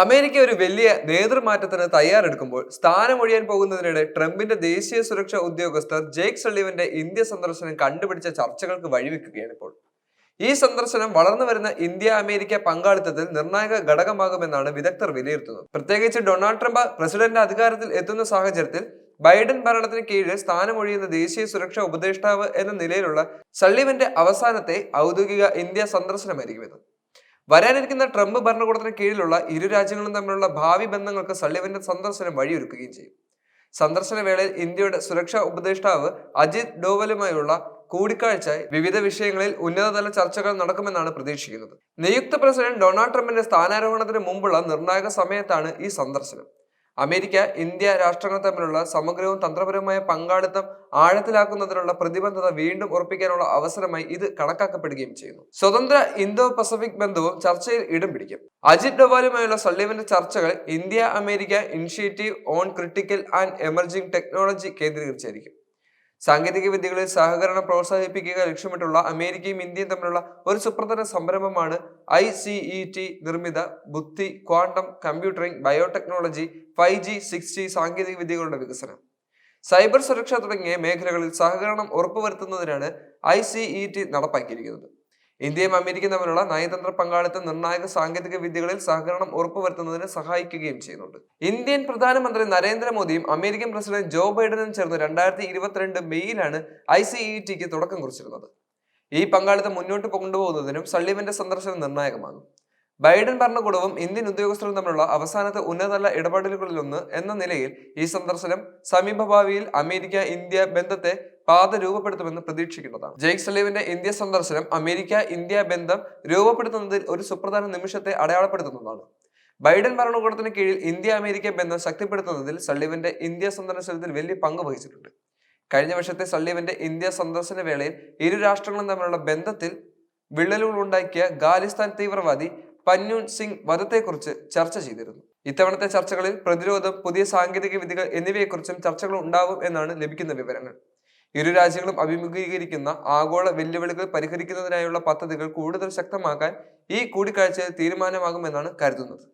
America ഒരു വലിയ നേതൃമാറ്റത്തിന് തയ്യാറെടുക്കുമ്പോൾ സ്ഥാനമൊഴിയാൻ പോകുന്നതിനിടെ ട്രംപിന്റെ ദേശീയ സുരക്ഷാ ഉദ്യോഗസ്ഥർ ജേക്ക് സള്ളിവന്റെ ഇന്ത്യ സന്ദർശനം കണ്ടുപിടിച്ച ചർച്ചകൾക്ക് വഴിവെക്കുകയാണ് ഇപ്പോൾ. ഈ സന്ദർശനം വളർന്നു വരുന്ന ഇന്ത്യ അമേരിക്ക പങ്കാളിത്തത്തിൽ നിർണായക ഘടകമാകുമെന്നാണ് വിദഗ്ധർ വിലയിരുത്തുന്നത്. പ്രത്യേകിച്ച് ഡൊണാൾഡ് ട്രംപ് പ്രസിഡന്റ് അധികാരത്തിൽ എത്തുന്ന സാഹചര്യത്തിൽ ബൈഡൻ ഭരണത്തിന് കീഴിൽ സ്ഥാനമൊഴിയുന്ന ദേശീയ സുരക്ഷാ ഉപദേഷ്ടാവ് എന്ന നിലയിലുള്ള സള്ളിവന്റെ അവസാനത്തെ ഔദ്യോഗിക ഇന്ത്യ സന്ദർശനമായിരിക്കും ഇത്. വരാനിരിക്കുന്ന ട്രംപ് ഭരണകൂടത്തിന് കീഴിലുള്ള ഇരു രാജ്യങ്ങളും തമ്മിലുള്ള ഭാവി ബന്ധങ്ങൾക്ക് സള്ളിവന്റെ സന്ദർശനം വഴിയൊരുക്കുകയും ചെയ്യും. സന്ദർശന വേളയിൽ ഇന്ത്യയുടെ സുരക്ഷാ ഉപദേഷ്ടാവ് അജിത് ഡോവലുമായുള്ള കൂടിക്കാഴ്ച വിവിധ വിഷയങ്ങളിൽ ഉന്നതതല ചർച്ചകൾ നടക്കുമെന്നാണ് പ്രതീക്ഷിക്കുന്നത്. നിയുക്ത പ്രസിഡന്റ് ഡൊണാൾഡ് ട്രംപിന്റെ സ്ഥാനാരോഹണത്തിന് മുമ്പുള്ള നിർണായക സമയത്താണ് ഈ സന്ദർശനം. അമേരിക്ക ഇന്ത്യ രാഷ്ട്രങ്ങൾ തമ്മിലുള്ള സമഗ്രവും തന്ത്രപരവുമായ പങ്കാളിത്തം ആഴത്തിലാക്കുന്നതിനുള്ള പ്രതിബദ്ധത വീണ്ടും ഉറപ്പിക്കാനുള്ള അവസരമായി ഇത് കണക്കാക്കപ്പെടുകയും ചെയ്യുന്നു. സ്വതന്ത്ര ഇന്തോ പസഫിക് ബന്ധവും ചർച്ചയിൽ ഇടം പിടിക്കും. അജിത് ഡോവാലുമായുള്ള സള്ളിവന്റെ ചർച്ചകൾ India America initiative on critical and emerging technology കേന്ദ്രീകരിച്ചായിരിക്കും. സാങ്കേതിക വിദ്യകളിൽ സഹകരണം പ്രോത്സാഹിപ്പിക്കുക ലക്ഷ്യമിട്ടുള്ള അമേരിക്കയും ഇന്ത്യയും തമ്മിലുള്ള ഒരു സുപ്രധാന സംരംഭമാണ് ICET നിർമ്മിത ബുദ്ധി, ക്വാണ്ടം കമ്പ്യൂട്ടറിംഗ്, ബയോടെക്നോളജി, 5G, 6G സാങ്കേതിക വിദ്യകളുടെ വികസനം, സൈബർ സുരക്ഷ തുടങ്ങിയ മേഖലകളിൽ സഹകരണം ഉറപ്പുവരുത്തുന്നതിനാണ് ICET നടപ്പാക്കിയിരിക്കുന്നത്. ഇന്ത്യയും അമേരിക്കയും തമ്മിലുള്ള നയതന്ത്ര പങ്കാളിത്തം നിർണായക സാങ്കേതിക വിദ്യകളിൽ സഹകരണം ഉറപ്പുവരുത്തുന്നതിന് സഹായിക്കുകയും ചെയ്യുന്നുണ്ട്. ഇന്ത്യൻ പ്രധാനമന്ത്രി നരേന്ദ്രമോദിയും അമേരിക്കൻ പ്രസിഡന്റ് ജോ ബൈഡനും ചേർന്ന് 2022 മെയ്യിലാണ് ICETക്ക് തുടക്കം കുറിച്ചിരുന്നത്. ഈ പങ്കാളിത്തം മുന്നോട്ട് കൊണ്ടുപോകുന്നതിനും സള്ളിവന്റെ സന്ദർശനം നിർണായകമാകും. ബൈഡൻ ഭരണകൂടവും ഇന്ത്യൻ ഉദ്യോഗസ്ഥരും തമ്മിലുള്ള അവസാനത്തെ ഉന്നതതല ഇടപെടലുകളിലൊന്ന് എന്ന നിലയിൽ ഈ സന്ദർശനം സമീപഭാവിയിൽ അമേരിക്ക ഇന്ത്യ ബന്ധത്തെ പാത രൂപപ്പെടുത്തുമെന്ന് പ്രതീക്ഷിക്കുന്നതാണ്. ജേക്ക് സള്ളിവന്റെ ഇന്ത്യ സന്ദർശനം അമേരിക്ക ഇന്ത്യ ബന്ധം രൂപപ്പെടുത്തുന്നതിൽ ഒരു സുപ്രധാന നിമിഷത്തെ അടയാളപ്പെടുത്തുന്നതാണ്. ബൈഡൻ ഭരണകൂടത്തിന് കീഴിൽ ഇന്ത്യ അമേരിക്ക ബന്ധം ശക്തിപ്പെടുത്തുന്നതിൽ സള്ളിവന്റെ ഇന്ത്യ സന്ദർശനത്തിൽ വലിയ പങ്ക് വഹിച്ചിട്ടുണ്ട്. കഴിഞ്ഞ വർഷത്തെ സള്ളിവന്റെ ഇന്ത്യ സന്ദർശന വേളയിൽ ഇരു രാഷ്ട്രങ്ങളും തമ്മിലുള്ള ബന്ധത്തിൽ വിള്ളലുകൾ ഉണ്ടാക്കിയ ഖാലിസ്ഥാൻ തീവ്രവാദി പന്യൂൻ സിംഗ് വധത്തെക്കുറിച്ച് ചർച്ച ചെയ്തിരുന്നു. ഇത്തവണത്തെ ചർച്ചകളിൽ പ്രതിരോധം, പുതിയ സാങ്കേതിക വിദ്യകൾ എന്നിവയെക്കുറിച്ചും ചർച്ചകൾ ഉണ്ടാവും എന്നാണ് ലഭിക്കുന്ന വിവരങ്ങൾ. ഇരു രാജ്യങ്ങളും അഭിമുഖീകരിക്കുന്ന ആഗോള വെല്ലുവിളികൾ പരിഹരിക്കുന്നതിനായുള്ള പദ്ധതികൾ കൂടുതൽ ശക്തമാക്കാൻ ഈ കൂടിക്കാഴ്ചയിൽ തീരുമാനമാകുമെന്നാണ് കരുതുന്നത്.